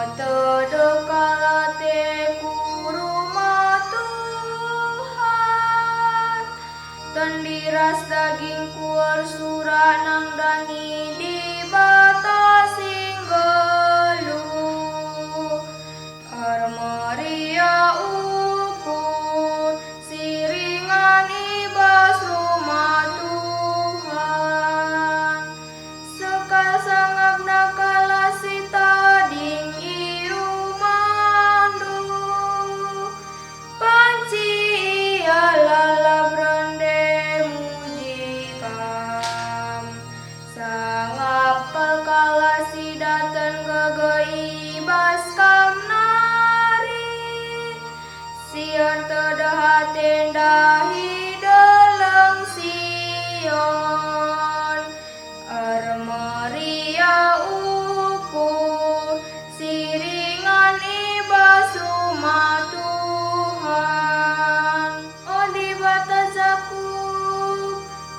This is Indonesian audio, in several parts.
Tedekalate ku rumah Tuhan, tendiras dagingku surat nang dani di batasing geluh. Maria ukur siringan ibas rumah Tuhan, sekal sangap nakala sita ding irumandu, panci ia lalap rende mujikam, sangap perkala si datan gegei ibas kam nari, siar terdahat tenda hideleng Sion. Maria ukur siringan ibas rumah Tuhan, oh di batas aku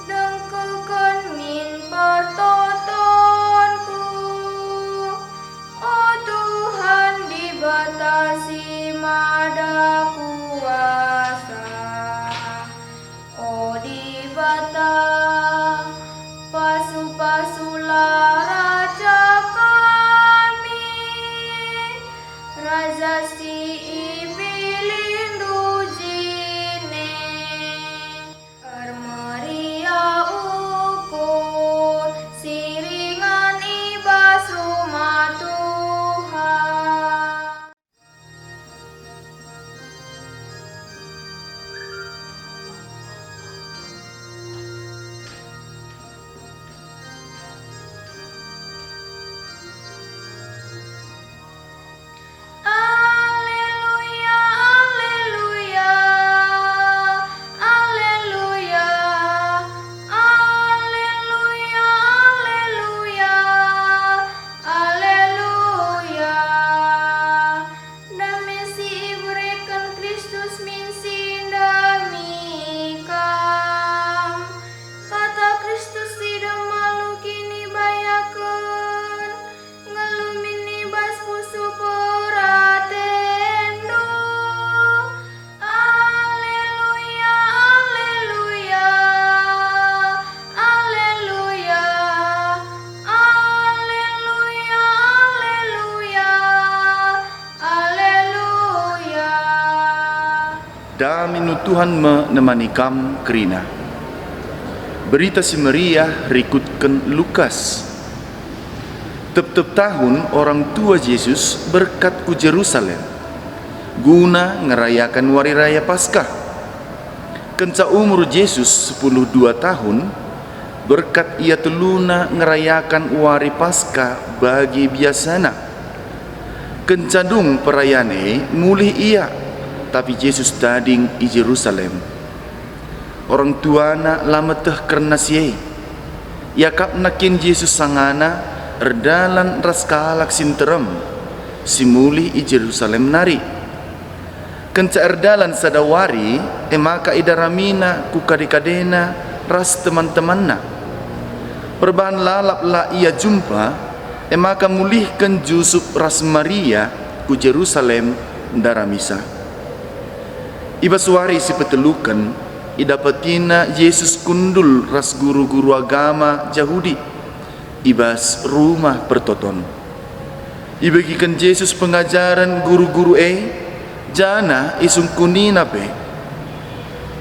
dengkelkan min pertontonku, oh Tuhan dibatasi mada kuasa, oh dibatasi pasu-pasulah raja kami, raja si ipilindu jine. Maria ukur siringan ibas rumah Tuhan. Alleluia, alleluia, alleluia, alleluia, alleluia, alleluia. Damai si berikan Kristus min sindamikam, kata Kristus tidak malu kini bayakan, ngelumini bas pusu peratendo. Alleluia, alleluia, alleluia, alleluia, alleluia, alleluia. Daminu Tuhan menemani kam kerina. Berita si Maria rikutkan Lukas. Tep-tep tahun orang tua Yesus berkat ku Jerusalem guna ngerayakan wari raya Paskah. Kenca umur Yesus 12 tahun berkat ia teluna ngerayakan wari Paskah bagi biasana. Kencadung perayane mulih ia, tapi Yesus tading i Jerusalem. Orang tuana lama teh karena siye. Yakap nakin Yesus sangana erdalan raskalak sinterem simuli i Jerusalem nari. Kenca erdalan sadawari emaka idaramina ku kadekadena ras teman-temanna. Perbahan lalap la ia jumpa emaka mulihkan Yusuf ras Maria ku Jerusalem daramisa. Ibasuari si petelukan idapatina Yesus kundul ras guru-guru agama Yahudi ibas rumah pertoton. Ibagikan Yesus pengajaran guru-guru jana isung kunina pe.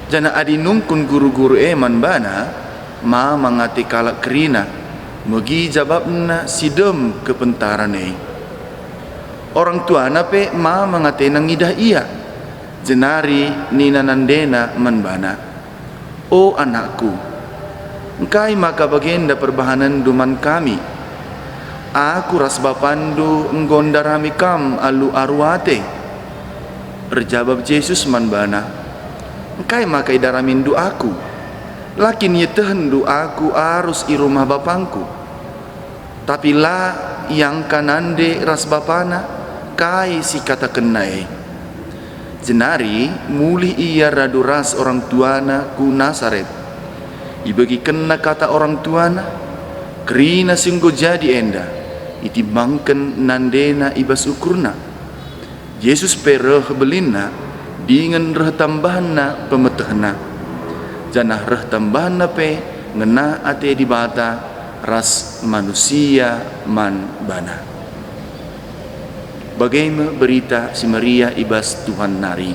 Jana adinungkun guru-guru manbana ma mangati kalak kerina mugi jawabna sidem kepentaran Orang tuana pe ma mangati nangidah ia. Jenari nina nandena manbana, oh anakku, engkai maka bagenda perbahanan duman kami. Aku ras bapandu enggondarami kam alu arwate. Berjawab Yesus manbana, engkai maka idaramin doaku. Lakin yetehen doaku arus i rumah bapangku. Tapi la yang kanande ras bapana kai si kata kenai. Jenari mulih ia raduras orang tuana ku Nasaret. Ibagi kena kata orang tuana, kerina singgo jadi enda. itimbangkan nandena ibas ukurna. Yesus pereh belina dengan reh tambahanna pemetehna. Janah reh tambahanna pe ngena ate di bata ras manusia man bana. Bagaimana berita si Maria ibas Tuhan nari.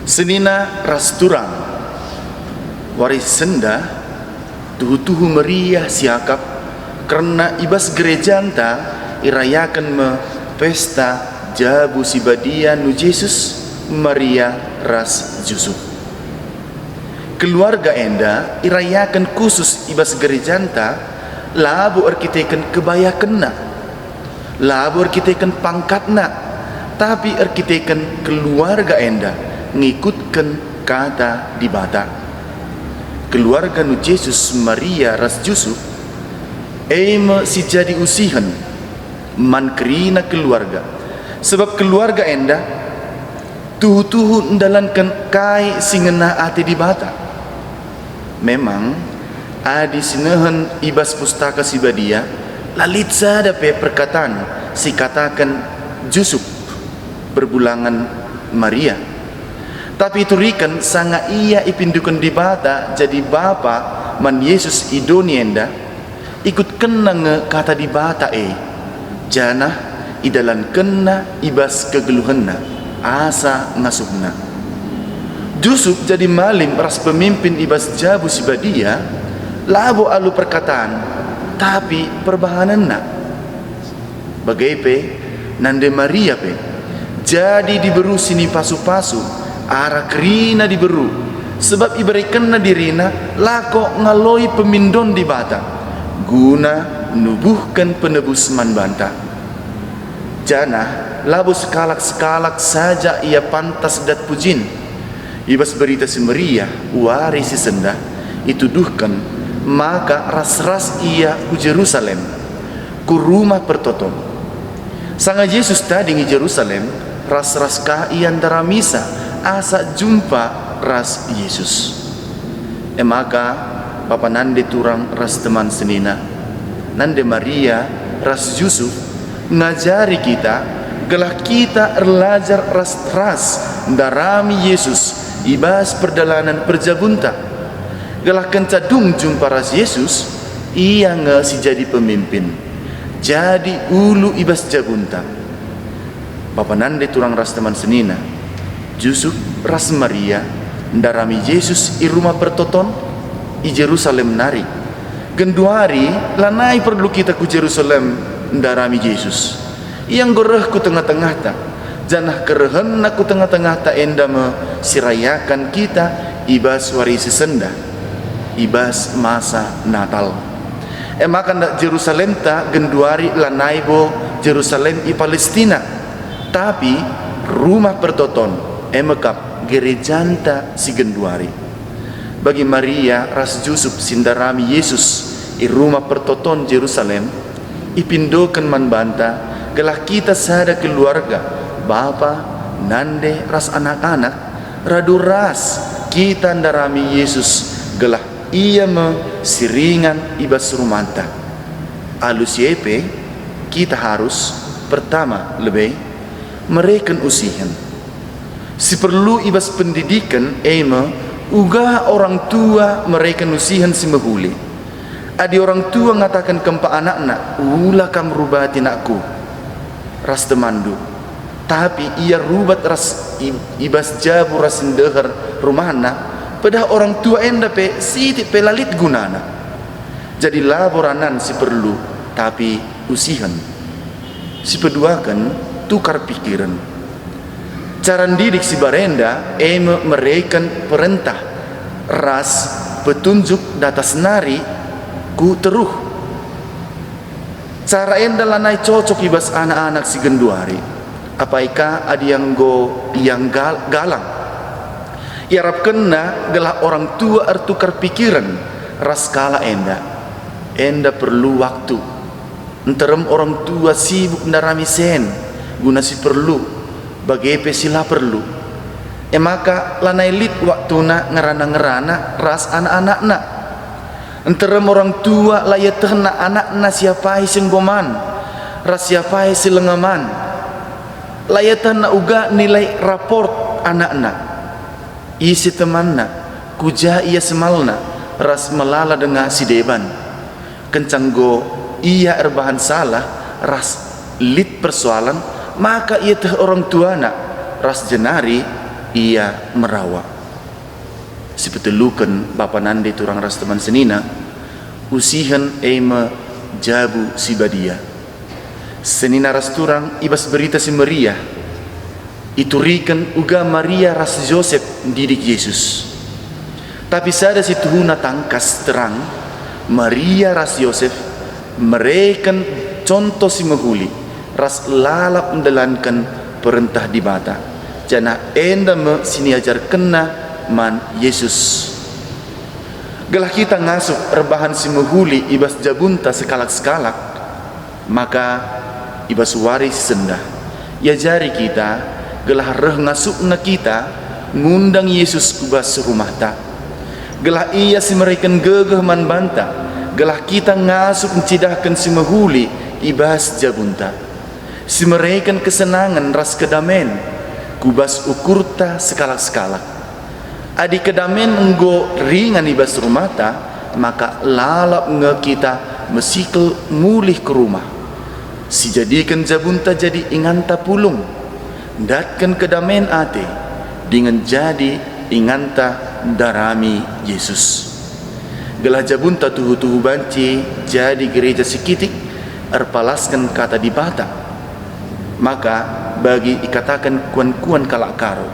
Senina ras turang waris senda tuhu Maria siakap karena ibas gereja anta irayakan me pesta jabu sibadia nu Yesus Maria ras Yusuf. Keluarga enda irayakan khusus ibas gereja anta labu arkiteken kebayakenna, labu arkiteken pangkatna, tapi arkiteken keluarga enda ngikutkan kata di bata. Keluarga nu Yesus Maria ras Yusuf eme si jadi usihan man kerina keluarga, sebab keluarga enda tuhu ndalankan kai singena ati di bata. Memang adi sinehen ibas pustaka sibadia lalit sada pe perkataan si katakan Yusuf berbulangan Maria. Tapi turikan sanga ia ipindukan di bata jadi bapa man Yesus idonienda ikut kena nge kata di bata janah idalan kena ibas kegeluhanna asa ngasubna. Yusuf jadi malim ras pemimpin ibas jabu sibadia labo alu perkataan tapi perbahananna bagai pe nande Maria pe jadi diberu sini pasu-pasu ara kerina diberu sebab iberikanna dirina lako ngaloi pemindon di bata guna nubuhkan penebus man banta. Janah labu sekalak-sekalak saja ia pantas dat pujin ibas berita si Maria wari si senda ituduhkan maka ras-ras ia ku Jerusalem ku rumah pertoton. Sanga Yesus tadi di Jerusalem ras-ras ka ian dara misa asa jumpa ras Yesus. Maka Bapa nande turang ras teman senina nande Maria ras Yusuf ngajari kita gelah kita erlajar ras darami Yesus ibas perdalanan perjabunta gelah kencadung jumpa ras Yesus ia nge si jadi pemimpin jadi ulu ibas jabunta. Bapa nande turang ras teman senina Yusuf ras Maria ndarami Yesus i rumah pertoton i Jerusalem nari genduari lanai perlu kita ku Jerusalem ndarami Yesus yang goreh ku tengah-tengah ta janah kerehen ku tengah-tengah ta enda me sirayakan kita ibas warisi senda ibas masa Natal maka ndak Jerusalem ta genduari lanai bo Jerusalem i Palestina tapi rumah pertoton emekap gerejanta si genduari. Bagi Maria ras Yusuf sindarami Yesus i rumah pertoton Jerusalem ipindokan man banta gelah kita sada keluarga bapa nande ras anak-anak radu ras kita ndarami Yesus gelah ia me siringan ibas rumanta. Alus yepe kita harus pertama lebih mereken usihan si perlu ibas pendidikan uga orang tua mereka nusihan si mahuli. Adi orang tua ngatakan kempa anak-anak ulah kam rubati nakku ras temandu tapi ia rubat ras ibas jabu ras ndehar rumahna pedah orang tua enda pe siti pelalit gunana jadi laboranan si perlu tapi usihan si peduakan tukar pikiran cara didik si barenda mereken perintah ras petunjuk datas nari ku teruh cara enda lanai cocok ibas anak-anak si genduari apaika adi yang galang iarap kena gelah orang tua ertukar pikiran ras kala enda perlu waktu enterem orang tua sibuk ndarami sen guna si perlu bagai pesila perlu Maka lanai lit waktuna ngerana-ngerana ras anak-anak-na. Antara orang tua laya terna anak-na siapai sing boman, ras siapai silengaman. Laya terna uga nilai raport anak-na. Isi temanna, kuja ia semalna, ras melala dengan si deban. Kencanggo ia erbahan salah, ras lit persoalan, maka ia teh orang tuana, ras jenari ia merawat. Sepetelukan bapa nande turang ras teman senina, usihan ema jabu si badia. Senina ras turang ibas berita si Maria, iturikan uga Maria ras Joseph didik Yesus. Tapi sada si tuhuna tangkas terang, Maria ras Yosef merekan contoh si mahuli, ras lalap mendalankan perintah di bata. Jana enda me sini ajar kena man Yesus. Gelah kita ngasup rebahan si mahuli ibas jabunta sekalak-sekalak, maka ibas waris sendah. Ya jari kita gelah reh ngasup na kita ngundang Yesus kubas rumah ta. Gelah ia si mereken gegeh man banta, gelah kita ngasup mencidahkan si mahuli ibas jabunta. Si mereken kesenangan ras kedamen kubas ukurta sekalak-sekalak. Adi kedamen enggo ringan ibas rumata, maka lalap nge kita mesikl mulih ke rumah. Si jadikan jabunta jadi inganta pulung, datkan kedamen ate dengan jadi inganta darami Yesus. Gelah jabunta tuhu-tuhu banci jadi gereja sekitik erpalaskan kata di bata. Maka bagi ikatakan kuan-kuan kalak karo,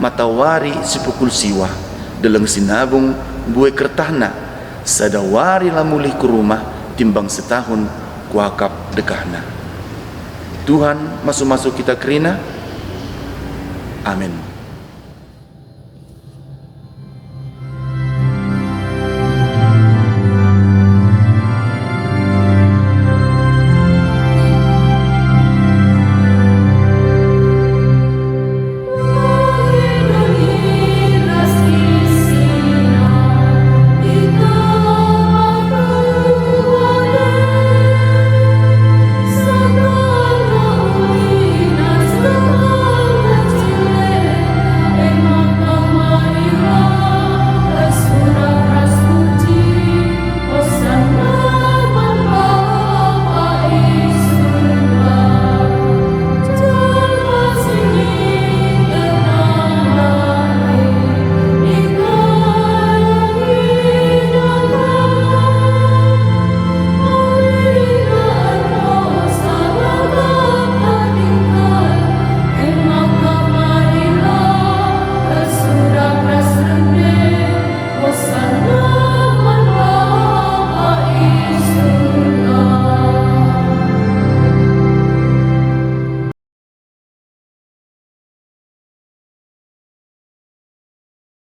matawari sepukul siwa dalam sinabung buai kertahna, sadawari lamulih ke rumah timbang setahun kuakap dekahna. Tuhan masuk-masuk kita kerina. Amin.